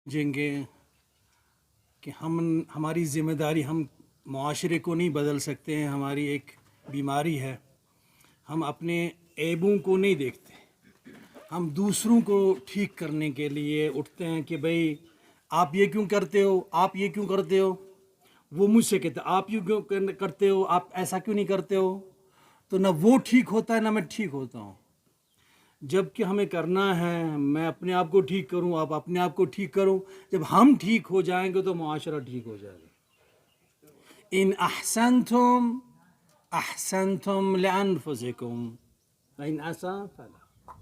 جنگے کہ ہماری ذمہ داری، ہم معاشرے کو نہیں بدل سکتے ہیں، ہماری ایک بیماری ہے، ہم اپنے عیبوں کو نہیں دیکھتے، ہم دوسروں کو ٹھیک کرنے کے لیے اٹھتے ہیں کہ بھئی آپ یہ کیوں کرتے ہو، آپ یہ کیوں کرتے ہو، وہ مجھ سے کہتے آپ یہ کیوں کرتے ہو، آپ ایسا کیوں نہیں کرتے ہو، تو نہ وہ ٹھیک ہوتا ہے نہ میں ٹھیک ہوتا ہوں۔ جب کہ ہمیں کرنا ہے میں اپنے آپ کو ٹھیک کروں، آپ اپنے آپ کو ٹھیک کرو، جب ہم ٹھیک ہو جائیں گے تو معاشرہ ٹھیک ہو جائے گا۔ ان احسنتم احسنتم لانفسکم وان اساء فلا۔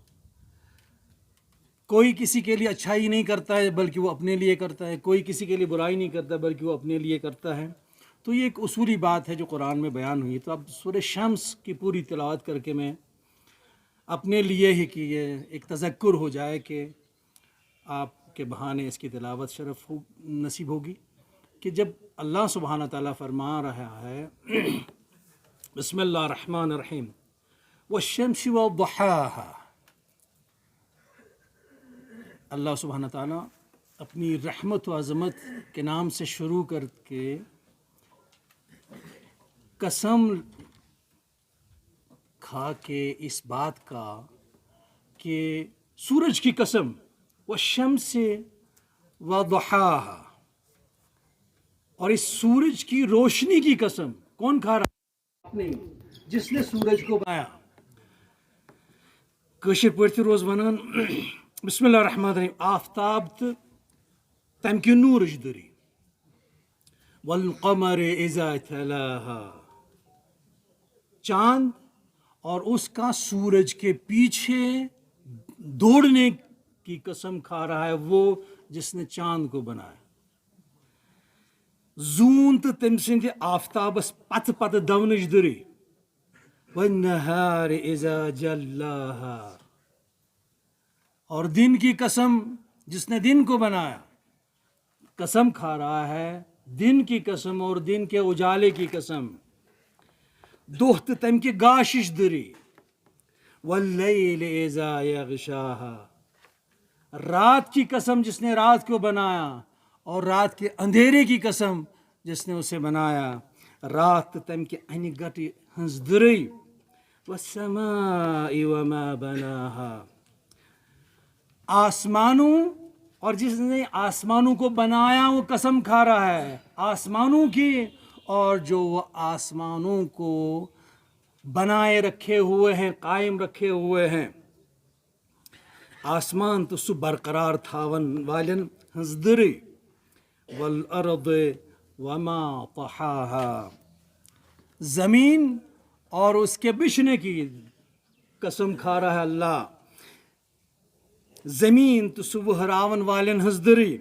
کوئی کسی کے لیے اچھائی نہیں کرتا ہے بلکہ وہ اپنے لیے کرتا ہے، کوئی کسی کے لیے برائی نہیں کرتا بلکہ وہ اپنے لیے کرتا ہے۔ تو یہ ایک اصولی بات ہے جو قرآن میں بیان ہوئی۔ تو اب سورہ شمس کی پوری تلاوت کر کے میں اپنے لیے ہی کہ یہ ایک تذکر ہو جائے کہ آپ کے بہانے اس کی تلاوت شرف نصیب ہوگی کہ جب اللہ سبحانہ تعالیٰ فرما رہا ہے بسم اللہ الرحمن الرحیم والشمس وضحاها، اللہ سبحانہ تعالیٰ اپنی رحمت و عظمت کے نام سے شروع کر کے قسم کھا کے اس بات کا کہ سورج کی قسم والشمس وضحاها، اور اس سورج کی روشنی کی قسم کون کھا رہا ہے؟ آپ نے، جس نے سورج کو بنایا۔ کشر پٲٹھۍ تہِ روز ونان بسم اللہ الرحمن الرحیم آفتاب تو تم کی نورج دری والقمر اذا تلاها، چاند اور اس کا سورج کے پیچھے دوڑنے کی قسم کھا رہا ہے وہ جس نے چاند کو بنایا۔ زون تو تم سند آفتابس پت پت دونچ دری والنہار اذا جلاها، اور دن کی قسم جس نے دن کو بنایا، قسم کھا رہا ہے دن کی قسم اور دن کے اجالے کی قسم۔ دہ تو تم کی گاشش دری واللیل اذا یغشاها، رات کی قسم جس نے رات کو بنایا اور رات کے اندھیرے کی قسم جس نے اسے بنایا۔ رات تم کے انہ گٹی ہنز دری والسماء وما بناها، آسمانوں اور جس نے آسمانوں کو بنایا وہ قسم کھا رہا ہے آسمانوں کی، اور جو وہ آسمانوں کو بنائے رکھے ہوئے ہیں، قائم رکھے ہوئے ہیں۔ آسمان تو سو برقرار تھاون والن ہنز دری والارض وما طحاها، زمین اور اس کے بچھنے کی قسم کھا رہا ہے اللہ۔ زمین تو سو وہراون والن ہنز دری،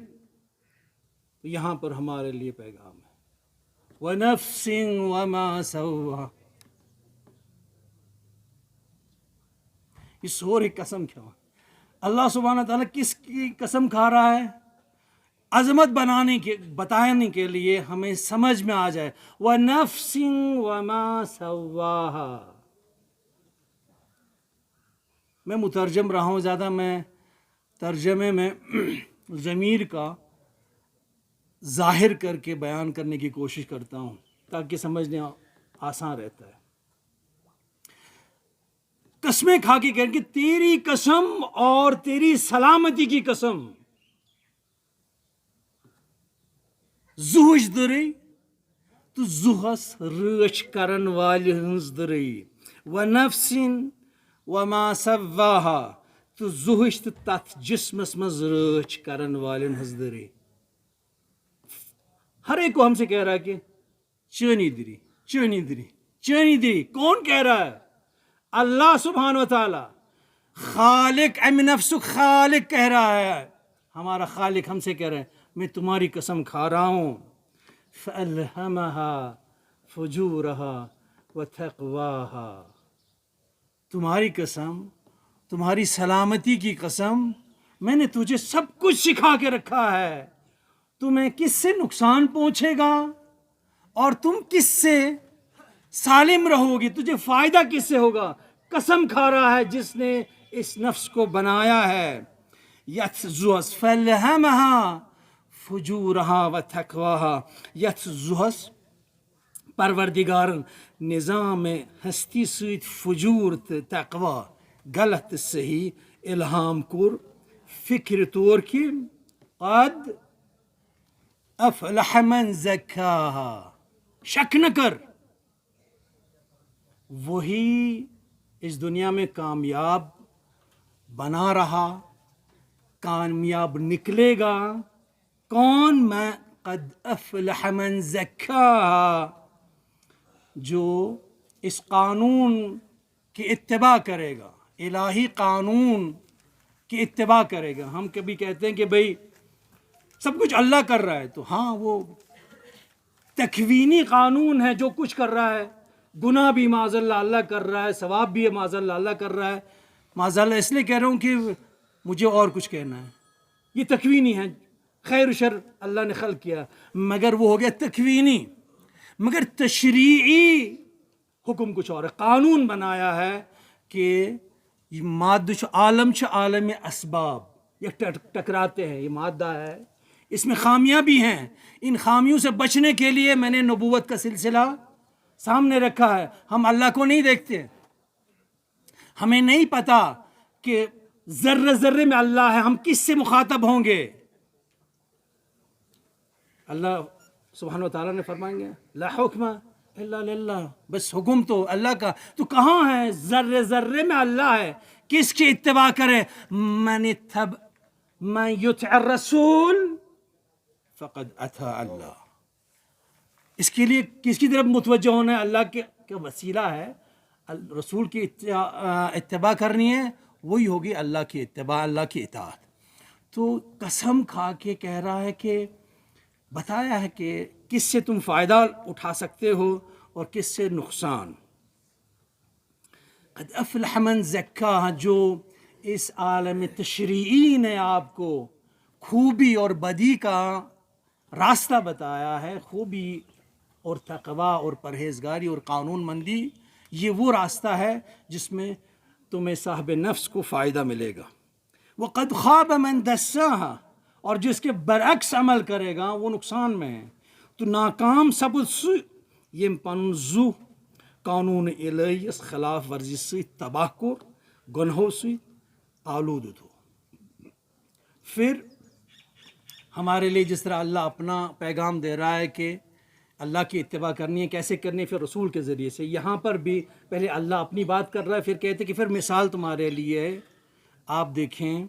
یہاں پر ہمارے لیے پیغام ہے وَنَفْسٍ وَمَا سَوَّاهَا، یہ سورہ قسم کیا اللہ سبحانہ تعالیٰ کس کی قسم کھا رہا ہے؟ عظمت بتانے کے لیے ہمیں سمجھ میں آ جائے وَنَفْسٍ وَمَا سَوَّاهَا۔ میں مترجم رہا ہوں، زیادہ میں ترجمے میں ضمیر کا ظاہر کر کے بیان کرنے کی کوشش کرتا ہوں تاکہ سمجھنے آسان رہتا ہے۔ قسمیں کھا کے کہیں کہ تیری قسم اور تیری سلامتی کی قسم، زوہج دری تو زوہس رچ کرن والہ ہنز دری وَنَفْسٍ وَمَا سَوَّاهَا، تو زوہج تو تتھ جسمس مز رچ کرن والن ہنز دری۔ ہر ایک کو ہم سے کہہ رہا ہے کہ چینی دری چینی دری چینی دری، کون کہہ رہا ہے؟ اللہ سبحانہ و تعالی، خالق ام نفس خالق کہہ رہا ہے، ہمارا خالق ہم سے کہہ رہا ہے میں تمہاری قسم کھا رہا ہوں۔ فَأَلْهَمَهَا فُجُورَهَا وَتَقْوَاهَا، تمہاری قسم، تمہاری سلامتی کی قسم، میں نے تجھے سب کچھ سکھا کے رکھا ہے، تمہیں کس سے نقصان پہنچے گا اور تم کس سے سالم رہو گی، تجھے فائدہ کس سے ہوگا، قسم کھا رہا ہے جس نے اس نفس کو بنایا ہے۔ فَأَلْهَمَهَا فجورہا و تقواہا یتھ زہس پروردگارن نظام ہستی سۭتۍ فجور تہٕ تقوا غلط تہٕ صحیح الہام کوٚر فکر طور کہ قد افلح من زکاہا، شک نہ کر وہی اس دنیا میں کامیاب بنا رہا، کامیاب نکلے گا۔ کون؟ میں قد افلح من زکاہا، جو اس قانون کی اتباع کرے گا، الہی قانون کی اتباع کرے گا۔ ہم کبھی کہتے ہیں کہ بھئی سب کچھ اللہ کر رہا ہے، تو ہاں وہ تکوینی قانون ہے، جو کچھ کر رہا ہے، گناہ بھی معاذ اللہ اللہ کر رہا ہے، ثواب بھی معاذ اللہ اللہ کر رہا ہے۔ معاذ اللہ اس لیے کہہ رہا ہوں کہ مجھے اور کچھ کہنا ہے، یہ تکوینی ہے، خیر و شر اللہ نے خلق کیا، مگر وہ ہو گیا تکوینی۔ مگر تشریعی حکم کچھ اور ہے، قانون بنایا ہے کہ یہ مادہ عالم عالم اسباب، یہ ٹکراتے ہیں، یہ مادہ ہے، اس میں خامیاں بھی ہیں۔ ان خامیوں سے بچنے کے لیے میں نے نبوت کا سلسلہ سامنے رکھا ہے۔ ہم اللہ کو نہیں دیکھتے، ہمیں نہیں پتا کہ ذرے ذرے میں اللہ ہے، ہم کس سے مخاطب ہوں گے؟ اللہ سبحانہ و تعالیٰ نے فرمائیں گے لا حکم الا للہ، بس حکم تو اللہ کا، تو کہاں ہے؟ ذرے ذرے میں اللہ ہے، کس کی اتباع کرے؟ من یطع الرسول فقد اطاع اللہ۔ اس کے لیے کس کی طرف متوجہ ہونا ہے؟ اللہ کے وسیلہ ہے، رسول کی اتباع کرنی ہے، وہی ہوگی اللہ کی اتباع، اللہ کی اطاعت۔ تو قسم کھا کے کہہ رہا ہے کہ بتایا ہے کہ کس سے تم فائدہ اٹھا سکتے ہو اور کس سے نقصان۔ قد افلح من زکاہا، جو اس عالم تشریعی نے آپ کو خوبی اور بدی کا راستہ بتایا ہے، خوبی اور تقویٰ اور پرہیزگاری اور قانون مندی، یہ وہ راستہ ہے جس میں تمہیں صاحب نفس کو فائدہ ملے گا۔ وقد خواب من دساہا، اور جس کے برعکس عمل کرے گا وہ نقصان میں ہے۔ تو ناکام سپد سُہ یم پن زو قانون الہی خلاف ورزی سے تباہ کور، گنہوں سے آلود ہو۔ پھر ہمارے لیے جس طرح اللہ اپنا پیغام دے رہا ہے کہ اللہ کی اتباع کرنی ہے، کیسے کرنی ہے؟ پھر رسول کے ذریعے سے۔ یہاں پر بھی پہلے اللہ اپنی بات کر رہا ہے، پھر کہتے کہ پھر مثال تمہارے لیے ہے۔ آپ دیکھیں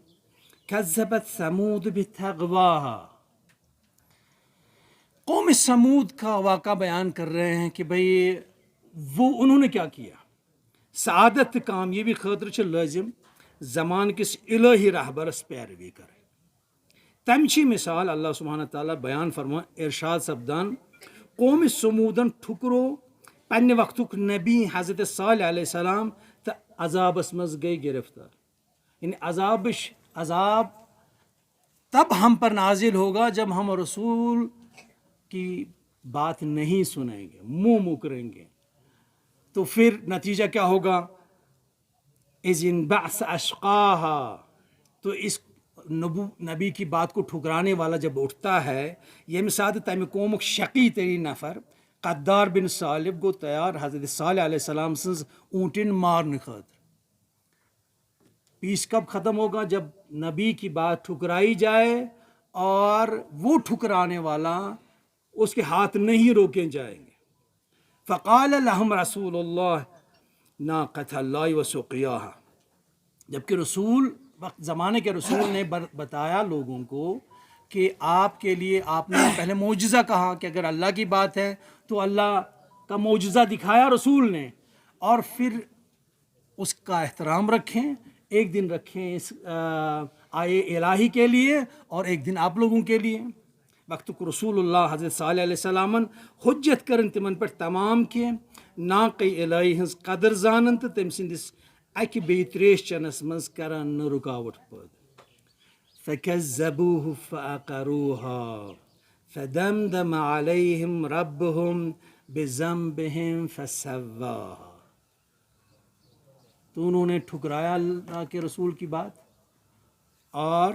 کذبت ثمود بطغواہا، قوم سمود کا واقعہ بیان کر رہے ہیں کہ بھئی وہ انہوں نے کیا کیا۔ سعادت کامیابی خاطر چھ لازم زمان کس الہی رہبرس پیروی کرے۔ تمچی مثال اللہ سبحانہ تعالیٰ بیان فرما ارشاد سپدان قوم سمودن ٹھکرو پنہ وقتک نبی حضرت صالح علیہ السلام تو عذابس مز گئی گرفتار۔ یعنی عذاب تب ہم پر نازل ہوگا جب ہم رسول کی بات نہیں سنیں گے، منہ مکریں گے، تو پھر نتیجہ کیا ہوگا؟ اذ انبعث اشقاہا، تو اس نبی کی بات کو ٹھکرانے والا جب اٹھتا ہے، یہ مثال تمہ قومک شقی ترین نفر قدار بن صالب گو تیار حضرت صالح علیہ السلام سنز اونٹن مارنے خاطر۔ پیس کب ختم ہوگا؟ جب نبی کی بات ٹھکرائی جائے اور وہ ٹھکرانے والا اس کے ہاتھ نہیں روکے جائیں گے۔ فقال لهم رسول اللہ ناقۃ اللہ وسقیاہا، جبکہ رسول وقت زمانے کے رسول نے بتایا لوگوں کو کہ آپ کے لیے، آپ نے پہلے معجزہ کہا کہ اگر اللہ کی بات ہے تو اللہ کا معجزہ دکھایا رسول نے، اور پھر اس کا احترام رکھیں، ایک دن رکھیں اس آئے الہی کے لیے اور ایک دن آپ لوگوں کے لیے۔ وقت کو رسول اللہ حضرت صالح علیہ السلام حجت کرن تمن پر تمام کی ناقی الہی ہز قدر زانن تو تم سندس اکہ بی تریش چنس مز کران نہ رکاوٹ پد۔ فکذبوہ فعقروہا فدمدم علیہم ربہم بذنبہم فسواہا، تو انہوں نے ٹھکرایا اللہ کے رسول کی بات، اور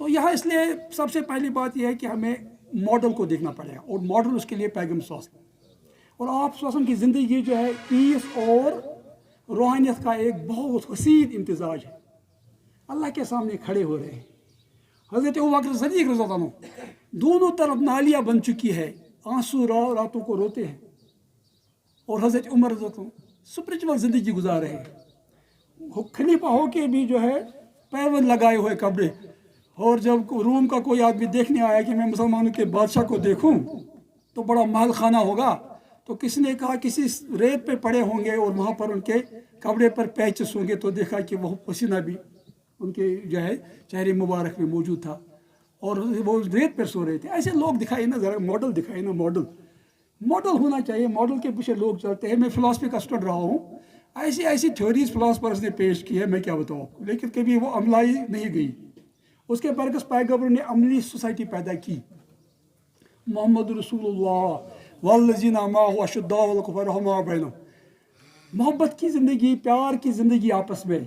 تو یہاں اس لیے سب سے پہلی بات یہ ہے کہ ہمیں ماڈل کو دیکھنا پڑے گا، اور ماڈل اس کے لیے پیغمبر صلی اللہ علیہ وسلم، اور آپ صلی اللہ علیہ وسلم کی زندگی جو ہے پیس اور روحانیت کا ایک بہت حسین امتزاج ہے۔ اللہ کے سامنے کھڑے ہو رہے ہیں، حضرت ابوبکر صدیق رضی اللہ عنہ دونوں طرف نالیاں بن چکی ہے، آنسو راتوں کو روتے ہیں، اور حضرت عمر رضی اللہ عنہ اسپرچول زندگی گزار رہے ہیں، خلیفہ ہو کے بھی جو ہے پیون لگائے ہوئے کپڑے، اور جب روم کا کوئی آدمی دیکھنے آیا کہ میں مسلمانوں کے بادشاہ کو دیکھوں تو بڑا محل خانہ ہوگا، تو کس نے کہا کسی ریت پہ پڑے ہوں گے اور وہاں پر ان کے کپڑے پر پیچز ہوں گے، تو دیکھا کہ وہ پسینہ بھی ان کے جو ہے چہرے مبارک میں موجود تھا، اور وہ ریت پر سو رہے تھے۔ ایسے لوگ دکھائے نا، ذرا ماڈل دکھائے نا، ماڈل ہونا چاہیے، ماڈل کے پیچھے لوگ چلتے ہیں۔ میں فلاسفی کا اسٹوڈنٹ رہا ہوں، ایسی تھیوریز فلاسفرز نے پیش کی ہے، میں کیا بتاؤں آپ کو، لیکن کبھی وہ عملائی نہیں گئی۔ اس کے برعکس پیغمبر نے عملی سوسائٹی پیدا کی، محمد رسول اللہ والذین معہ اشداء علی الکفار رحماء بینہم، محبت کی زندگی، پیار کی زندگی آپس میں۔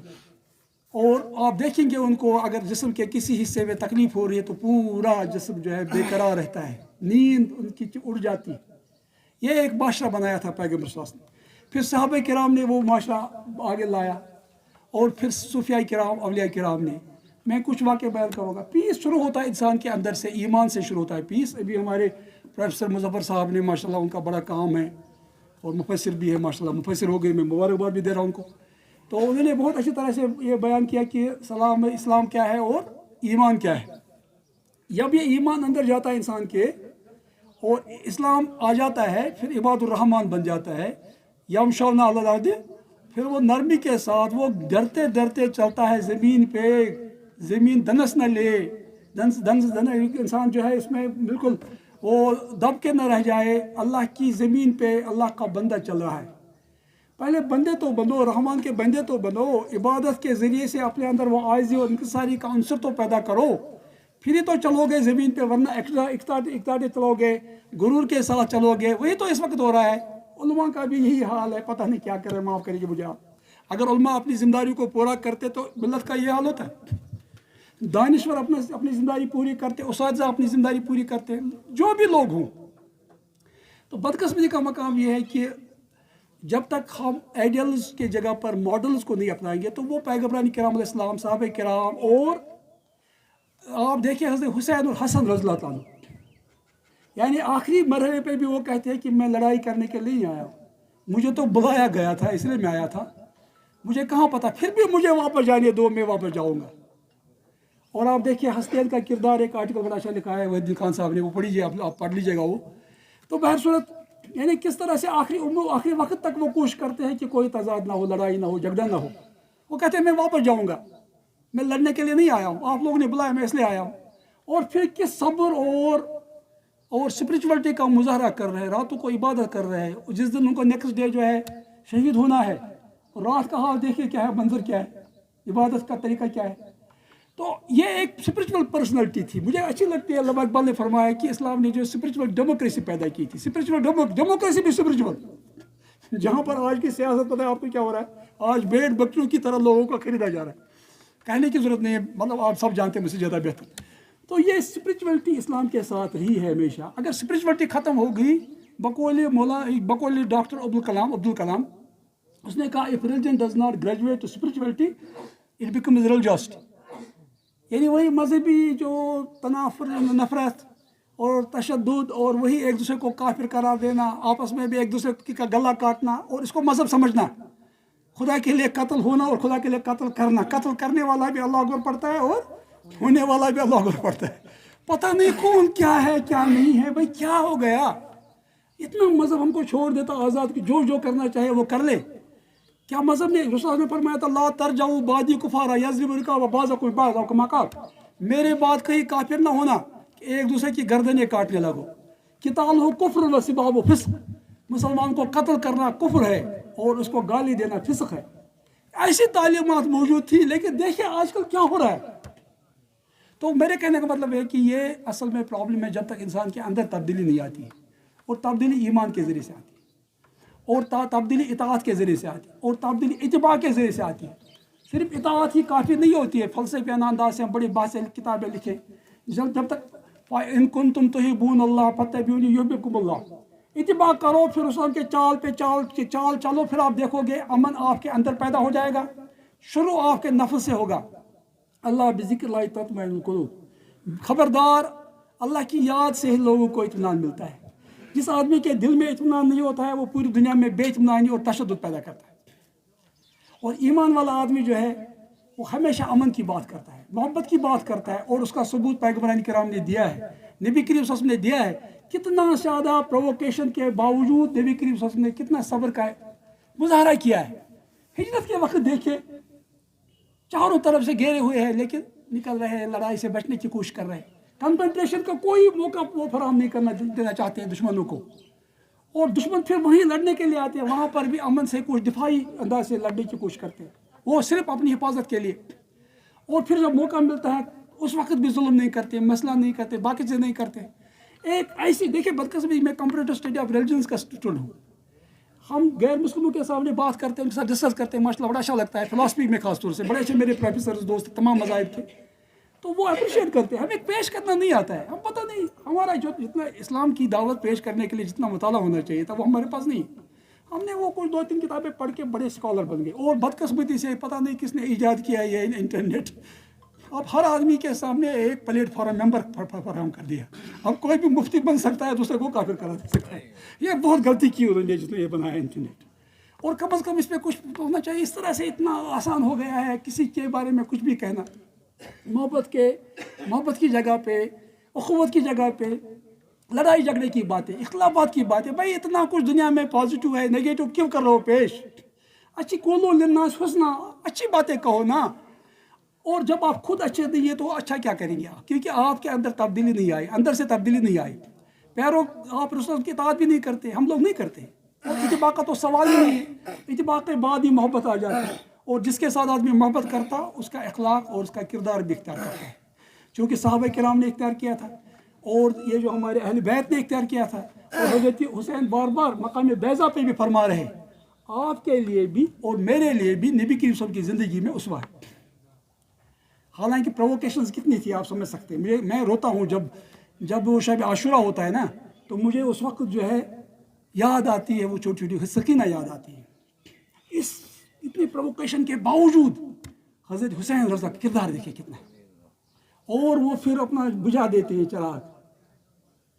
اور آپ دیکھیں گے ان کو اگر جسم کے کسی حصے میں تکلیف ہو رہی ہے تو پورا جسم جو ہے بے قرار رہتا ہے، نیند ان کی اڑ جاتی۔ یہ ایک معاشرہ بنایا تھا پیغمبر صلی اللہ علیہ وسلم، پھر صحابہ کرام نے وہ معاشرہ آگے لایا، اور پھر صوفیاء کرام، اولیاء کرام نے۔ میں کچھ واقعہ بیان کروں گا۔ پیس شروع ہوتا ہے انسان کے اندر سے، ایمان سے شروع ہوتا ہے پیس۔ ابھی ہمارے پروفیسر مظفر صاحب نے ماشاءاللہ، ان کا بڑا کام ہے، اور مفسر بھی ہے ماشاءاللہ، مفسر ہو گئے، میں مبارکباد بھی دے رہا ہوں ان کو۔ تو انہوں نے بہت اچھی طرح سے یہ بیان کیا کہ اسلام کیا ہے اور ایمان کیا ہے۔ جب یہ ایمان اندر جاتا ہے انسان کے اور اسلام آ جاتا ہے، پھر عباد الرحمن بن جاتا ہے، یمشون علی الارض، پھر وہ نرمی کے ساتھ وہ ڈرتے ڈرتے چلتا ہے زمین پہ، زمین دنس نہ لے، انسان جو ہے اس میں بالکل وہ دب کے نہ رہ جائے، اللہ کی زمین پہ اللہ کا بندہ چل رہا ہے۔ پہلے بندے تو بنو، رحمان کے بندے تو بنو، عبادت کے ذریعے سے اپنے اندر وہ عاجزی اور انکساری کا عنصر تو پیدا کرو، پھر ہی تو چلو گے زمین پہ، ورنہ اقتدار چلو گے، غرور کے ساتھ چلو گے۔ وہی تو اس وقت ہو رہا ہے، علماء کا بھی یہی حال ہے، پتہ نہیں کیا کرے، معاف کریے مجھے آپ۔ اگر علماء اپنی ذمہ داری کو پورا کرتے تو ملت کا یہ حال ہوتا ہے، دانشور اپنی ذمہ داری پوری کرتے، اساتذہ اپنی ذمہ داری پوری کرتے، جو بھی لوگ ہوں۔ تو بدقسمتی کا مقام یہ ہے کہ جب تک ہم آئیڈیلز کے جگہ پر ماڈلز کو نہیں اپنائیں گے تو وہ پیغمبران کرام علیہ السلام، صحابہ کرام، اور آپ دیکھیں حضرت حسین اور حسن رضی اللہ عنہ، یعنی آخری مرحلے پہ بھی وہ کہتے ہیں کہ میں لڑائی کرنے کے لیے آیا ہوں، مجھے تو بلایا گیا تھا اس لیے میں آیا تھا، مجھے کہاں پتہ، پھر بھی مجھے واپس جانے دو، میں واپس جاؤں گا۔ اور آپ دیکھیے حسین کا کردار، ایک آرٹیکل بڑا اچھا لکھا ہے وحید خان صاحب نے، وہ پڑھ لیجیے، آپ پڑھ لیجیے گا وہ۔ تو بہرصورت یعنی کس طرح سے آخری وقت تک وہ کوشش کرتے ہیں کہ کوئی تضاد نہ ہو، لڑائی نہ ہو، جھگڑا نہ ہو۔ وہ کہتے ہیں میں واپس جاؤں گا، میں لڑنے کے لیے نہیں آیا ہوں، آپ لوگوں نے بلایا، میں اس لیے آیا ہوں۔ اور پھر کس صبر اور اسپرچولیٹی کا مظاہرہ کر رہے ہیں، راتوں کو عبادت کر رہے ہیں۔ جس دن ان کو نیکسٹ ڈے جو ہے شہید ہونا ہے، اور رات کا حال دیکھیے کیا ہے، منظر کیا ہے، عبادت کا طریقہ کیا ہے۔ تو یہ ایک اسپرچول پرسنالٹی تھی، مجھے اچھی لگتی ہے۔ علامہ اقبال نے فرمایا کہ اسلام نے جو اسپرچول ڈیموکریسی پیدا کی تھی، اسپرچول ڈیموکریسی بھی اسپرچول، جہاں پر آج کی سیاست پتہ ہے آپ کو کیا ہو رہا ہے، آج بیٹ بکریوں کی طرح لوگوں کا خریدا جا رہا ہے، کہنے کی ضرورت نہیں ہے، مطلب آپ سب جانتے ہیں مجھ سے زیادہ بہتر۔ تو یہ اسپرچولیٹی اسلام کے ساتھ رہی ہے ہمیشہ۔ اگر اسپرچولیٹی ختم ہو گئی، بقول ڈاکٹر عبدالکلام، اس نے کہا if religion does not graduate to spirituality it becomes religiosity، یعنی وہی مذہبی جو تنافر، نفرت اور تشدد، اور وہی ایک دوسرے کو کافر قرار دینا، آپس میں بھی ایک دوسرے کا گلا کاٹنا، اور اس کو مذہب سمجھنا، خدا کے لیے قتل ہونا اور خدا کے لیے قتل کرنا، قتل کرنے والا بھی اللہ اکبر پڑھتا ہے اور ہونے والا بھی اللہ اکبر پڑھتا ہے۔ پتہ نہیں کون کیا ہے کیا نہیں ہے، بھائی کیا ہو گیا، اتنا مذہب ہم کو چھوڑ دیتا آزاد کہ جو کرنا چاہے وہ کر لے۔ کیا مذہب نے رسول نے فرمایا تھا لا ترجعوا بعدی کفارا یضرب الرقاب بعضکم بعضا کما قال، میرے بعد کہیں کافر نہ ہونا کہ ایک دوسرے کی گردنیں کاٹنے لگو۔ قتالہ کفر و سبابہ فسق، مسلمان کو قتل کرنا کفر ہے اور اس کو گالی دینا فسق ہے۔ ایسی تعلیمات موجود تھی، لیکن دیکھیں آج کل کیا ہو رہا ہے۔ تو میرے کہنے کا مطلب ہے کہ یہ اصل میں پرابلم ہے جب تک انسان کے اندر تبدیلی نہیں آتی ہے، اور تبدیلی ایمان کے ذریعے سے آتی ہے، اور تبدیلی اطاعت کے ذریعے سے آتی ہے، اور تبدیلی اتباع کے ذریعے سے آتی ہے۔ صرف اطاعت ہی کافی نہیں ہوتی ہے، فلسفیانہ انداز سے ہم بڑی بحثیں کتابیں لکھیں، جب تک ان کنتم تحبون اللہ فاتبعونی یحببکم اللہ، اتباع کرو پھر رسول کے چال پہ چال چلو، پھر آپ دیکھو گے امن آپ کے اندر پیدا ہو جائے گا، شروع آپ کے نفس سے ہوگا۔ اللہ بذکر اللہ تطمئن القلوب، خبردار اللہ کی یاد سے ہی لوگوں کو اطمینان ملتا ہے۔ جس آدمی کے دل میں اطمینان نہیں ہوتا ہے وہ پوری دنیا میں بے اطمینانی اور تشدد پیدا کرتا ہے، اور ایمان والا آدمی جو ہے وہ ہمیشہ امن کی بات کرتا ہے، محبت کی بات کرتا ہے، اور اس کا ثبوت پیغمبران کرام نے دیا ہے، نبی کریم صلی اللہ علیہ وسلم نے دیا ہے۔ کتنا زیادہ پرووکیشن کے باوجود نبی کریم صلی اللہ علیہ وسلم نے کتنا صبر کا مظاہرہ کیا ہے۔ ہجرت کے وقت دیکھیں چاروں طرف سے گھیرے ہوئے ہیں لیکن نکل رہے ہیں، لڑائی سے بچنے کی کوشش کر رہے ہیں، کنفرنٹیشن کا کوئی موقع وہ فراہم نہیں کرنا دینا چاہتے ہیں دشمنوں کو، اور دشمن پھر وہیں لڑنے کے لیے آتے ہیں، وہاں پر بھی امن سے کچھ دفاعی انداز سے لڑنے کی کوشش کرتے ہیں، وہ صرف اپنی حفاظت کے لیے، اور پھر جب موقع ملتا ہے اس وقت بھی ظلم نہیں کرتے، مسئلہ نہیں کرتے، باقی چیزیں نہیں کرتے۔ ایک ایسی دیکھیں بدقسمتی، میں کمپریٹو اسٹڈی آف ریلیجنس کا اسٹوڈنٹ ہوں، ہم غیر مسلموں کے سامنے بات کرتے ہیں، ان کے ساتھ ڈسکس کرتے ہیں، ماشاء اللہ بڑا اچھا لگتا ہے، فلاسفی میں خاص طور سے بڑے اچھے میرے پروفیسرز دوست تمام مذاہب کے، تو وہ اپریشیٹ کرتے ہیں۔ ہمیں پیش کرنا نہیں آتا ہے، ہم پتہ نہیں ہمارا جو جتنا اسلام کی دعوت پیش کرنے کے لیے جتنا مطالعہ ہونا چاہیے تھا وہ ہمارے پاس نہیں۔ ہم نے وہ کچھ 2-3 کتابیں پڑھ کے بڑے اسکالر بن گئے، اور بدقسمتی سے پتہ نہیں کس نے ایجاد کیا یہ انٹرنیٹ، اب ہر آدمی کے سامنے ایک پلیٹ فارم ممبر فراہم کر دیا، اب کوئی بھی مفتی بن سکتا ہے، دوسرے کو کافر کرا سکتا ہے۔ یہ بہت غلطی کی انہوں نے جس نے یہ بنایا انٹرنیٹ، اور کم از کم اس پہ کچھ ہونا چاہیے۔ اس طرح سے اتنا آسان ہو گیا ہے کسی کے بارے میں کچھ بھی کہنا، محبت کی جگہ پہ، اخوت کی جگہ پہ لڑائی جھگڑے کی باتیں، اختلافات کی باتیں۔ بھائی اتنا کچھ دنیا میں پازیٹیو ہے، نگیٹو کیوں کر رہے ہو پیش؟ اچھی قولوا للناس حسنا، اچھی باتیں کہو نا، اور جب آپ خود اچھے نہیں ہیں تو اچھا کیا کریں گے آپ؟ کیونکہ آپ کے اندر تبدیلی نہیں آئی، اندر سے تبدیلی نہیں آئی، آپ رسول کی اطاعت بھی نہیں کرتے، ہم لوگ نہیں کرتے، اور اتباع کا تو سوال ہی نہیں ہے، اتباع کے بعد ہی محبت آ جاتی ہے، اور جس کے ساتھ آدمی محبت کرتا اس کا اخلاق اور اس کا کردار بھی اختیار کرتا ہے، چونکہ صحابہ کرام نے اختیار کیا تھا، اور یہ جو ہمارے اہل بیت نے اختیار کیا تھا، اور حضرت حسین بار بار مقام بیضا پہ بھی فرما رہے آپ کے لیے بھی اور میرے لیے بھی نبی کریم صلی اللہ علیہ وسلم کی زندگی میں اسوہ ہے۔ حالانکہ پرووکیشنز کتنی تھی آپ سمجھ سکتے ہیں، میں روتا ہوں جب وہ شب عاشوراء ہوتا ہے نا، تو مجھے اس وقت جو ہے یاد آتی ہے وہ چھوٹی چھوٹی سکینہ یاد آتی ہے۔ اس اتنی پرووکیشن کے باوجود حضرت حسین رضا کا کردار دیکھیں کتنا ہے، اور وہ پھر اپنا بجھا دیتے ہیں چراغ،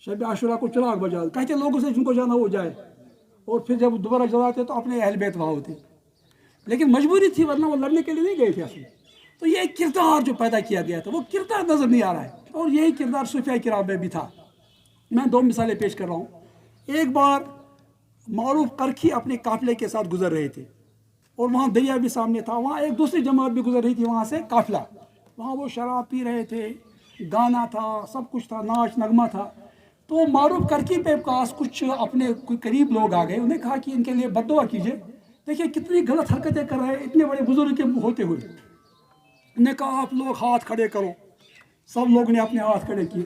شب عاشوراء کو چراغ بجھا کہتے لوگوں سے جن کو جانا وہ جائے، اور پھر جب دوبارہ جلاتے تو اپنے اہل بیت وہاں ہوتے، لیکن مجبوری تھی ورنہ وہ لڑنے کے لیے نہیں گئے تھے اصل۔ تو یہ کردار جو پیدا کیا گیا تھا وہ کردار نظر نہیں آ رہا ہے، اور یہی کردار صوفیاء کرام میں بھی تھا۔ میں 2 مثالیں پیش کر رہا ہوں۔ ایک بار معروف کرکھی اپنے قافلے کے ساتھ گزر رہے تھے، اور وہاں دریا بھی سامنے تھا، وہاں ایک دوسری جماعت بھی گزر رہی تھی وہاں سے قافلہ، وہاں وہ شراب پی رہے تھے، گانا تھا، سب کچھ تھا، ناچ نغمہ تھا۔ تو معروف کرکی پہ پاس کچھ اپنے کوئی قریب لوگ آ گئے، انہیں کہا کہ ان کے لیے بد دعا کیجیے، دیکھیے کتنی غلط حرکتیں کر رہے ہیں اتنے بڑے بزرگ کے ہوتے ہوئے۔ انہوں نے کہا آپ لوگ ہاتھ کھڑے کرو، سب لوگوں نے اپنے ہاتھ کھڑے کیے،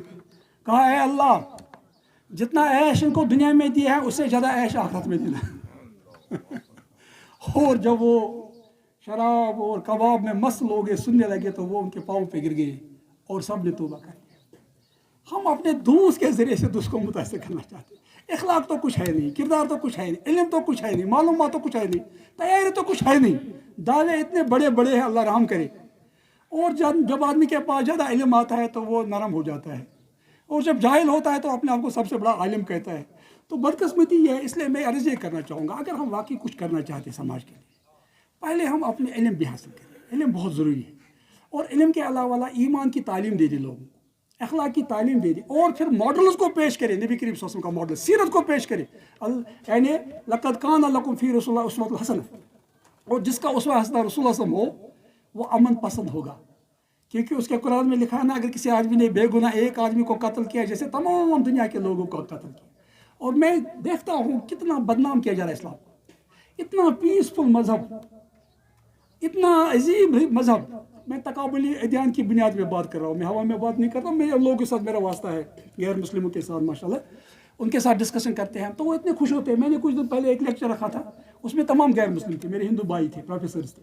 کہا اے اللہ جتنا عیش ان کو دنیا میں دیا ہے اس سے زیادہ عیش آخرت میں دینا۔ اور جب وہ شراب اور کباب میں مست لوگ سننے لگے تو وہ ان کے پاؤں پہ گر گئے اور سب نے توبہ کر لیا۔ ہم اپنے دوست کے ذریعے سے دوست کو متاثر کرنا چاہتے ہیں، اخلاق تو کچھ ہے نہیں، کردار تو کچھ ہے نہیں، علم تو کچھ ہے نہیں، معلومات تو کچھ ہے نہیں، تیاری تو کچھ ہے نہیں، دعوے اتنے بڑے بڑے ہیں، اللہ رحم کرے۔ اور جب آدمی کے پاس زیادہ علم آتا ہے تو وہ نرم ہو جاتا ہے، اور جب جاہل ہوتا ہے تو اپنے آپ کو سب سے بڑا عالم کہتا ہے۔ تو بدقسمتی یہ ہے، اس لیے میں عرض یہ کرنا چاہوں گا، اگر ہم واقعی کچھ کرنا چاہتے ہیں سماج کے لیے، پہلے ہم اپنے علم بھی حاصل کریں، علم بہت ضروری ہے، اور علم کے علاوہ ایمان کی تعلیم دے دی لوگوں کو، اخلاق کی تعلیم دے دی، اور پھر ماڈلز کو پیش کرے، نبی کریم صلی اللہ علیہ وسلم کا ماڈل سیرت کو پیش کرے، یعنی لقد کان لکم فی رسول اللہ اسوۃ حسنہ، اور جس کا اسوہ حسنہ رسول اللہ صلی اللہ علیہ وسلم ہو وہ امن پسند ہوگا، کیونکہ اس کے قرآن میں لکھا ہے نا، اگر کسی آدمی نے بے گناہ ایک آدمی کو قتل کیا جیسے تمام دنیا کے لوگوں کو قتل کیا۔ اور میں دیکھتا ہوں کتنا بدنام کیا جا رہا ہے اسلام کو، اتنا پیسفل مذہب، اتنا عظیم مذہب۔ میں تقابلی ادیان کی بنیاد میں بات کر رہا ہوں، میں ہوا میں بات نہیں کرتا، میرے لوگوں کے ساتھ میرا واسطہ ہے، غیر مسلموں کے ساتھ ماشاءاللہ، ان کے ساتھ ڈسکشن کرتے ہیں تو وہ اتنے خوش ہوتے ہیں۔ میں نے کچھ دن پہلے ایک لیکچر رکھا تھا، اس میں تمام غیر مسلم تھے، میرے ہندو بھائی تھے، پروفیسرز تھے،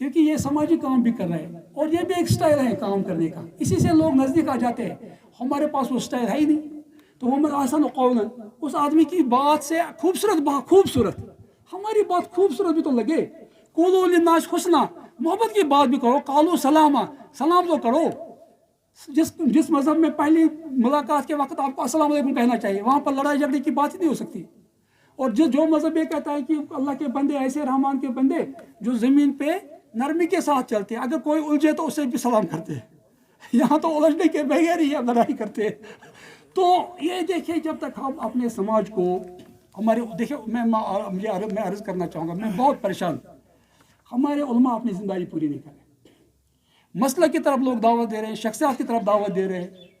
کیونکہ یہ سماجی کام بھی کر رہے ہیں اور یہ بھی ایک سٹائل ہے کام کرنے کا. اسی سے لوگ نزدیک آ جاتے ہیں. ہمارے پاس وہ سٹائل ہے ہی نہیں. تو محمد احسن قولا, اس آدمی کی بات سے خوبصورت ہماری بات خوبصورت بھی تو لگے. قولوا للناس حسنا, محبت کی بات بھی کرو. قالوا سلاما, سلام تو کرو. جس مذہب میں پہلی ملاقات کے وقت آپ کو السلام علیکم کہنا چاہیے, وہاں پر لڑائی جھگڑے کی بات ہی نہیں ہو سکتی. اور جو مذہب یہ کہتا ہے کہ اللہ کے بندے ایسے رحمان کے بندے جو زمین پہ نرمی کے ساتھ چلتے ہیں, اگر کوئی الجھے تو اسے بھی سلام کرتے ہیں. یہاں تو الجھنے کے بغیر ہی لڑائی کرتے ہیں. تو یہ دیکھیں, جب تک ہم اپنے سماج کو ہمارے دیکھیں, میں عرض کرنا چاہوں گا, میں بہت پریشان. ہمارے علماء اپنی ذمہ داری پوری نہیں کر رہے. مسئلہ کی طرف لوگ دعوت دے رہے ہیں, شخصیات کی طرف دعوت دے رہے ہیں,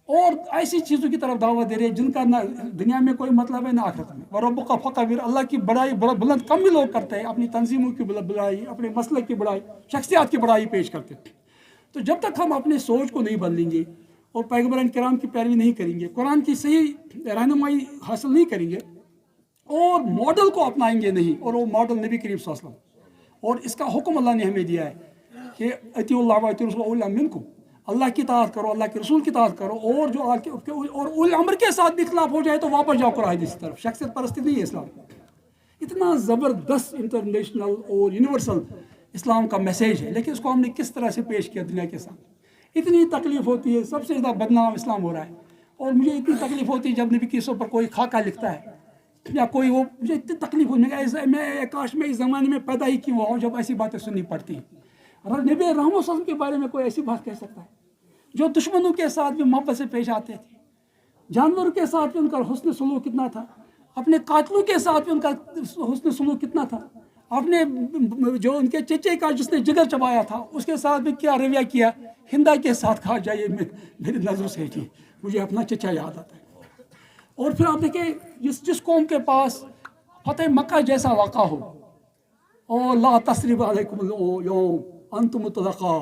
اور ایسی چیزوں کی طرف دعوت دے رہے ہیں جن کا نہ دنیا میں کوئی مطلب ہے نہ آخرت میں. وَرَبُّكَ فَكَبِّرْ, اللہ کی بڑائی بلند کم بھی لوگ کرتے ہیں. اپنی تنظیموں کی بڑائی, اپنے مسلک کی بڑائی, شخصیات کی بڑائی پیش کرتے ہیں. تو جب تک ہم اپنے سوچ کو نہیں بدلیں گے اور پیغمبران کرام کی پیروی نہیں کریں گے, قرآن کی صحیح رہنمائی حاصل نہیں کریں گے, اور ماڈل کو اپنائیں گے نہیں, اور وہ ماڈل نبی کریم صلی اللہ علیہ وسلم, اور اس کا حکم اللہ نے ہمیں دیا ہے کہ اطیعوا اللہ و اطیعوا الرسول اولی منکم, اللہ کی اطاعت کرو, اللہ کے رسول کی اطاعت کرو, اور جو اور اولی امر کے ساتھ بھی اختلاف ہو جائے تو واپس جاؤ قرآن کی طرف. شخصیت پرستی نہیں ہے اسلام. اتنا زبردست انٹرنیشنل اور یونیورسل اسلام کا میسیج ہے, لیکن اس کو ہم نے کس طرح سے پیش کیا دنیا کے سامنے. اتنی تکلیف ہوتی ہے, سب سے زیادہ بدنام اسلام ہو رہا ہے. اور مجھے اتنی تکلیف ہوتی ہے جب نبی کی پر کوئی خاکہ لکھتا ہے یا کوئی وہ, مجھے اتنی تکلیف ہوتی ہے. میں کاش میں اس زمانے میں پیدا ہی کیوں ہوں جب ایسی باتیں سننی پڑتی ہیں. نبی رحمت صلی اللہ علیہ وسلم کے بارے میں کوئی ایسی بات کہہ سکتا ہے, جو دشمنوں کے ساتھ بھی محبت سے پیش آتے تھے, جانوروں کے ساتھ بھی ان کا حسن سلوک کتنا تھا, اپنے قاتلوں کے ساتھ بھی ان کا حسن سلوک کتنا تھا, اپنے جو ان کے چچے کا جس نے جگر چبایا تھا اس کے ساتھ بھی کیا رویہ کیا. ہندا کے ساتھ کہا جائے, میری نظر سے ہٹی, مجھے اپنا چچا یاد آتا ہے. اور پھر آپ دیکھیں, جس قوم کے پاس فتح مکہ جیسا واقعہ ہو, او لا تثریب علیکم اليوم انتم طلقاء,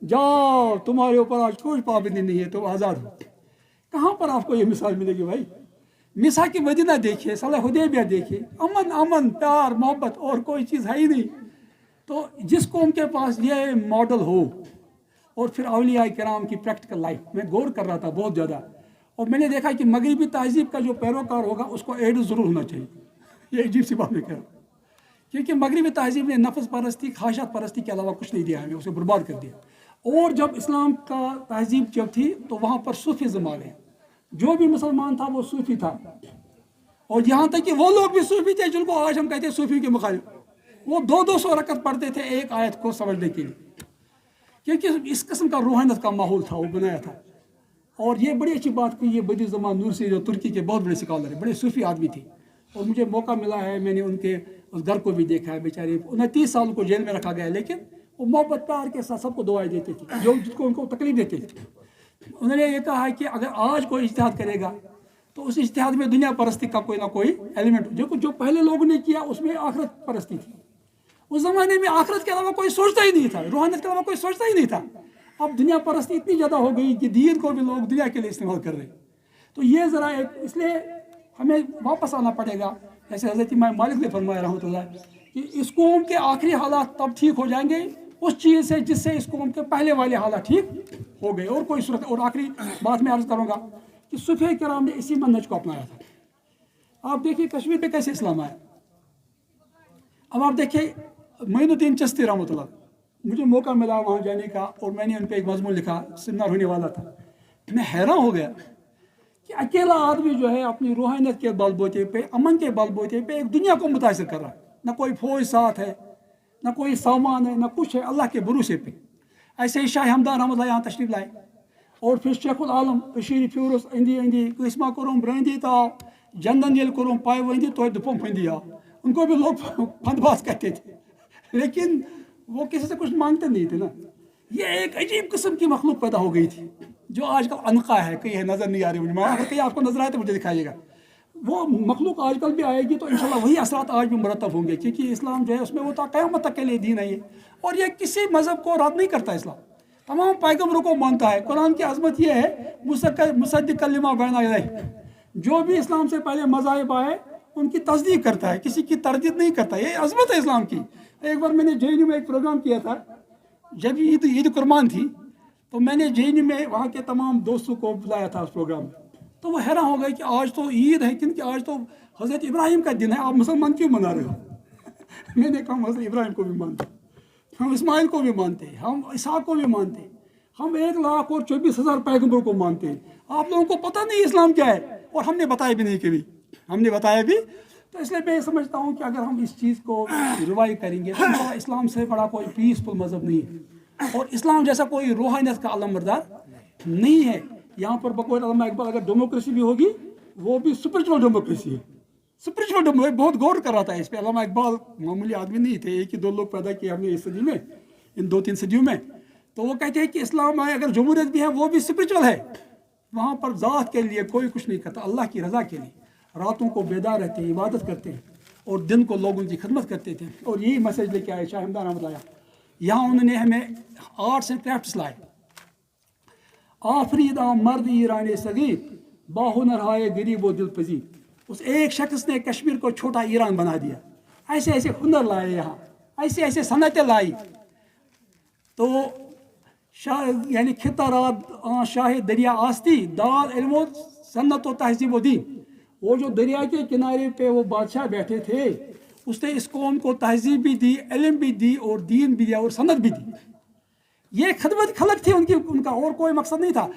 جاؤ تمہارے اوپر آج کوئی پابندی نہیں ہے, تم آزاد ہو. کہاں پر آپ کو یہ مثال ملے گی بھائی؟ میثاق کی مدینہ دیکھیے, صلح حدیبیہ دیکھیے, امن پیار محبت اور کوئی چیز ہے ہی نہیں. تو جس قوم کے پاس یہ ماڈل ہو, اور پھر اولیاء کرام کی پریکٹیکل لائف, میں غور کر رہا تھا بہت زیادہ, اور میں نے دیکھا کہ مغربی تہذیب کا جو پیروکار ہوگا اس کو ایڈ ضرور ہونا چاہیے. یہ عجیب سی بات میں کہہ رہا ہوں, کیونکہ مغربی تہذیب نے نفس پرستی خواہشات پرستی کے علاوہ کچھ نہیں دیا ہمیں, اسے برباد کر دیا. اور جب اسلام کا تہذیب جب تھی تو وہاں پر صوفیزم آ گئے. جو بھی مسلمان تھا وہ صوفی تھا, اور یہاں تک کہ وہ لوگ بھی صوفی تھے جن کو آج ہم کہتے ہیں صوفی کے مخالف. وہ 200 رکعت پڑھتے تھے ایک آیت کو سمجھنے کے لیے, کیونکہ اس قسم کا روحانیت کا ماحول تھا, وہ بنایا تھا. اور یہ بڑی اچھی بات کی, یہ بدیع زمان نورسی جو ترکی کے بہت بڑے سکالر ہیں, بڑے صوفی آدمی تھے, اور مجھے موقع ملا ہے, میں نے ان کے اس گھر کو بھی دیکھا ہے. بیچارے 29 سال کو جیل میں رکھا گیا, لیکن وہ محبت پیار کے ساتھ سب کو دعائیں دیتے تھے جو جس کو ان کو تکلیف دیتے تھے. انہوں نے یہ کہا ہے کہ اگر آج کوئی اجتہاد کرے گا تو اس اجتہاد میں دنیا پرستی کا کوئی نہ کوئی ایلیمنٹ, جو پہلے لوگوں نے کیا اس میں آخرت پرستی تھی. اس زمانے میں آخرت کے علاوہ کوئی سوچتا ہی نہیں تھا, روحانیت کے علاوہ کوئی سوچتا ہی نہیں تھا. اب دنیا پرستی اتنی زیادہ ہو گئی کہ دین کو بھی لوگ دنیا کے لیے استعمال کر رہے ہیں. تو یہ ذرا اس لیے ہمیں واپس آنا پڑے گا. جیسے حضرت امام مالک نے فرمایا رحمۃ اللہ کہ اس قوم کے آخری حالات تب ٹھیک ہو جائیں گے اس چیز سے جس سے اس قوم کے پہلے والے حالات ٹھیک ہو گئے, اور کوئی صورت. اور آخری بات میں عرض کروں گا کہ صوفیہ کرام نے اسی منہج کو اپنایا تھا. آپ دیکھیے کشمیر پہ کیسے اسلام آیا. اب آپ دیکھیے معین الدین چشتی رحمۃ اللہ, مجھے موقع ملا وہاں جانے کا, اور میں نے ان پہ ایک مضمون لکھا, سیمینار ہونے والا تھا. میں حیران ہو گیا کہ اکیلا آدمی جو ہے اپنی روحانیت کے بل بوتے پہ, امن کے بل بوتے پہ ایک دنیا کو متاثر کر رہا ہے. نہ کوئی فوج ساتھ ہے, نہ کوئی سامان ہے, نہ کچھ ہے, اللہ کے بھروسے پہ. ایسے ہی شاہ ہمدان رحمۃ اللہ یہاں تشریف لائے, اور پھر شیخ العالم بشیر فیورس اندی قسمہ کرم برندی تا جندن یل کرم پائے وندی تو دپم پھندی آ. ان کو بھی لوگ پھند باز کہتے تھے, لیکن وہ کسی سے کچھ مانگتے نہیں تھے نا. یہ ایک عجیب قسم کی مخلوق پیدا ہو گئی تھی جو آج کل انقا ہے, کہیں نظر نہیں آ رہی مجھے, اگر کہیں آپ کو نظر آئے تو مجھے دکھائیے گا. وہ مخلوق آج کل بھی آئے گی تو انشاءاللہ وہی اثرات آج بھی مرتب ہوں گے, کیونکہ اسلام جو ہے اس میں وہ قیامت تک کے لیے دین ہے یہ, اور یہ کسی مذہب کو رد نہیں کرتا. اسلام تمام پیغمبروں کو مانتا ہے. قرآن کی عظمت یہ ہے مصدق لما بین یدیہ, جو بھی اسلام سے پہلے مذاہب آئے ان کی تصدیق کرتا ہے, کسی کی تردید نہیں کرتا. یہ عظمت ہے اسلام کی. ایک بار میں نے JNU میں ایک پروگرام کیا تھا, جب عید قربان تھی, تو میں نے JNU میں وہاں کے تمام دوستوں کو بلایا تھا اس پروگرام میں. تو وہ حیران ہو گئے کہ آج تو عید ہے, کیونکہ آج تو حضرت ابراہیم کا دن ہے, آپ مسلمان کیوں منا رہے ہو؟ میں نے کہا ہم حضرت ابراہیم کو بھی مانتے, ہم اسماعیل کو بھی مانتے, ہم اسحاق کو بھی مانتے, ہم 1,24,000 پیغمبروں کو مانتے ہیں. آپ لوگوں کو پتہ نہیں اسلام کیا ہے, اور ہم نے بتایا بھی نہیں کبھی, ہم نے بتایا بھی. تو اس لیے میں سمجھتا ہوں کہ اگر ہم اس چیز کو ریوائو کریں گے تو اسلام سے بڑا کوئی پیسفل مذہب نہیں ہے, اور اسلام جیسا کوئی روحانیت کا علمبردار نہیں ہے. یہاں پر بقول علامہ اقبال اگر ڈیموکریسی بھی ہوگی وہ بھی اسپرچل ڈیموکریسی ہے. اسپرچل ڈیموکریسی, بہت غور کر رہا تھا اس پہ. علامہ اقبال معمولی آدمی نہیں تھے, 1 ہی 2 لوگ پیدا کیے ہم نے اس صدی میں, ان 2-3 صدیوں میں. تو وہ کہتے ہیں کہ اسلام میں اگر جمہوریت بھی ہے وہ بھی اسپرچل ہے. وہاں پر ذات کے لیے کوئی کچھ نہیں کرتا, اللہ کی رضا کے لیے راتوں کو بیدار رہتے ہیں, عبادت کرتے ہیں, اور دن کو لوگوں کی خدمت کرتے تھے. اور یہی میسج لے کے آئے شاہ ہمدان احمد لایا. یہاں انہوں نے ہمیں آرٹس اینڈ کرافٹس لائے. آفرید مرد ایران صغیر باہنر ہائے غریب و دل پذیر. اس ایک شخص نے کشمیر کو چھوٹا ایران بنا دیا. ایسے ایسے ہنر لائے یہاں, ایسے ایسے صنعتیں لائی. تو یعنی خطہ رات شاہ دریا آستی داد علم و صنعت و تہذیب و دین. وہ جو دریا کے کنارے پہ وہ بادشاہ بیٹھے تھے, اس نے اس قوم کو تہذیب بھی دی, علم بھی دی, اور دین بھی دیا, اور صنعت بھی دی. یہ خدمت خلق تھی ان کا, اور کوئی مقصد نہیں تھا.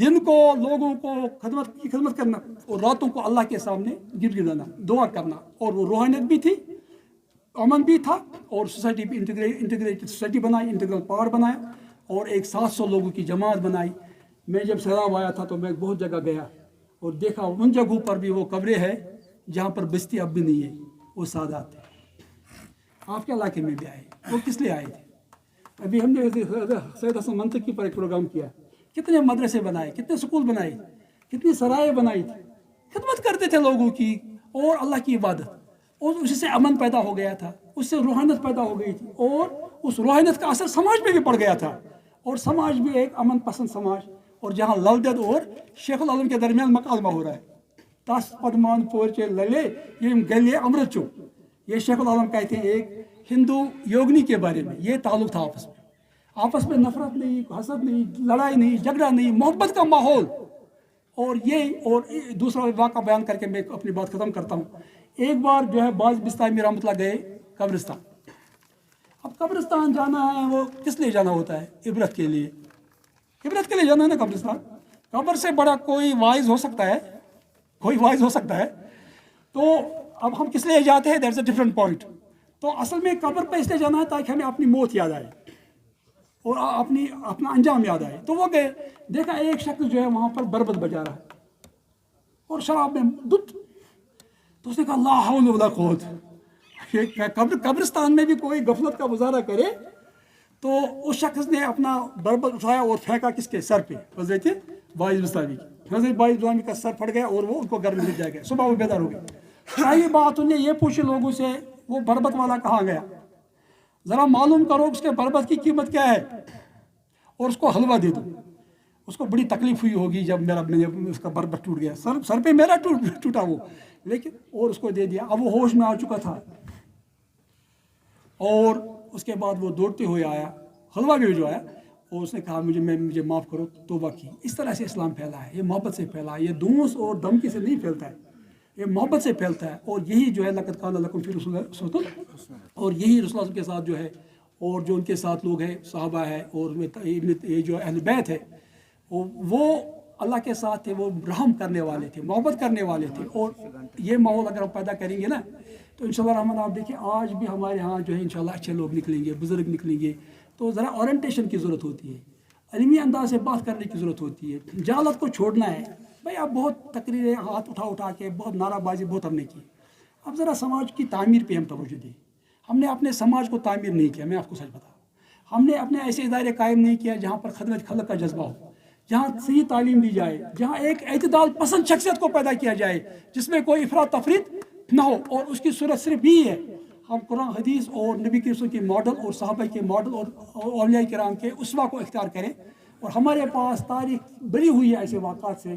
دن کو لوگوں کو خدمت کرنا, اور راتوں کو اللہ کے سامنے گر گرانا, دعا کرنا. اور وہ روحانیت بھی تھی, امن بھی تھا, اور سوسائٹی بھی انٹیگریٹڈ سوسائٹی بنائی, انٹیگرل پارٹ بنایا, اور ایک 700 لوگوں کی جماعت بنائی. میں جب سیلاب آیا تھا تو میں بہت جگہ گیا اور دیکھا ان جگہوں پر بھی وہ قبریں ہیں جہاں پر بستی اب بھی نہیں ہے, وہ سادات ہیں. آپ کے علاقے میں بھی آئے, وہ کس لیے آئے تھے؟ ابھی ہم نے سید حسن منطقی پر ایک پروگرام کیا. کتنے مدرسے بنائے, کتنے سکول بنائے, کتنی سرائے بنائی تھی, خدمت کرتے تھے لوگوں کی اور اللہ کی عبادت. اور اسی سے امن پیدا ہو گیا تھا, اس سے روحانیت پیدا ہو گئی تھی, اور اس روحانیت کا اثر سماج میں بھی پڑ گیا تھا. اور سماج بھی ایک امن پسند سماج, اور جہاں للدید اور شیخ العالم کے درمیان مکالمہ ہو رہا ہے. تس پدمان پورچے للے یم گلے امرت چو. یہ شیخ العالم کہتے ہیں ایک ہندو یوگنی کے بارے میں. یہ تعلق تھا آپس میں نفرت نہیں, حسد نہیں, لڑائی نہیں, جھگڑا نہیں, محبت کا ماحول. اور دوسرا واقعہ بیان کر کے میں اپنی بات ختم کرتا ہوں. ایک بار جو ہے باز بستانی رحمۃ اللہ گئے قبرستان. اب قبرستان جانا ہے, وہ کس لیے جانا ہوتا ہے؟ عبرت کے لیے. عبرت کے لیے جانا ہے نا قبرستان. قبر سے بڑا کوئی واعظ ہو سکتا ہے, کوئی واعظ ہو سکتا ہے. تو اب ہم کس لیے جاتے ہیں, دیٹس اے ڈفرنٹ پوائنٹ. تو اصل میں قبر پہ اس لیے جانا ہے تاکہ ہمیں اپنی موت یاد آئے اور اپنا انجام یاد آئے. تو وہ گئے, دیکھا ایک شخص جو ہے وہاں پر بربت بجا رہا ہے اور شراب میں دت. تو اس نے کہا لا حول ولا قوت. قبرستان میں بھی کوئی غفلت کا مظاہرہ کرے تو اس شخص نے اپنا بربت اٹھایا اور پھینکا کس کے سر پہ, حضرت باعث بستانی کی. حضرت باعث بستانی کا سر پھٹ گیا اور وہ ان کو گھر میں لے جائے گا. صبح وہ بیدار ہو گئے. صحیح بات انہیں یہ پوچھی لوگوں سے, وہ بربت والا کہاں گیا, ذرا معلوم کرو اس کے بربت کی قیمت کیا ہے اور اس کو حلوہ دے دو. اس کو بڑی تکلیف ہوئی ہوگی جب میں نے اس کا بربت ٹوٹ گیا, سر پہ میرا ٹوٹا وہ, لیکن اور اس کو دے دیا. اب وہ ہوش میں آ چکا تھا اور اس کے بعد وہ دوڑتے ہوئے آیا, حلوہ بھی جو آیا, اور اس نے کہا مجھے معاف کرو, توبہ کی. اس طرح سے اسلام پھیلا ہے, یہ محبت سے پھیلا ہے, یہ دونس اور دھمکی سے نہیں پھیلتا ہے, یہ محبت سے پھیلتا ہے. اور یہی جو ہے لقد کان لکم فی رسول اللہ صلی اللہ علیہ وسلم, اور یہی رسول اللہ کے ساتھ جو ہے, اور جو ان کے ساتھ لوگ ہیں صحابہ ہے, اور یہ جو اہل بیت ہے وہ اللہ کے ساتھ تھے, وہ رحم کرنے والے تھے, محبت کرنے والے تھے. اور یہ ماحول اگر ہم پیدا کریں گے نا تو انشاءاللہ الرحمن آپ دیکھیں آج بھی ہمارے ہاں جو ہے انشاءاللہ اچھے لوگ نکلیں گے, بزرگ نکلیں گے. تو ذرا اورینٹیشن کی ضرورت ہوتی ہے, علمی انداز سے بات کرنے کی ضرورت ہوتی ہے, جہالت کو چھوڑنا ہے. بھائی اب بہت تقریریں ہاتھ اٹھا کے بہت نعرہ بازی بہت ہم نے کی. اب ذرا سماج کی تعمیر پہ ہم توجہ دیں. ہم نے اپنے سماج کو تعمیر نہیں کیا, میں آپ کو سچ بتاؤں. ہم نے اپنے ایسے ادارے قائم نہیں کیا جہاں پر خدمت خلق کا جذبہ ہو, جہاں صحیح تعلیم دی جائے, جہاں ایک اعتدال پسند شخصیت کو پیدا کیا جائے جس میں کوئی افراط تفریط نہ ہو. اور اس کی صورت صرف یہی ہے, ہم قرآن حدیث اور نبی کے رسول کے ماڈل اور صحابہ کے ماڈل اور اولیاء کرام کے اسوہ کو اختیار کریں. اور ہمارے پاس تاریخ بری ہوئی ہے ایسے واقعات سے,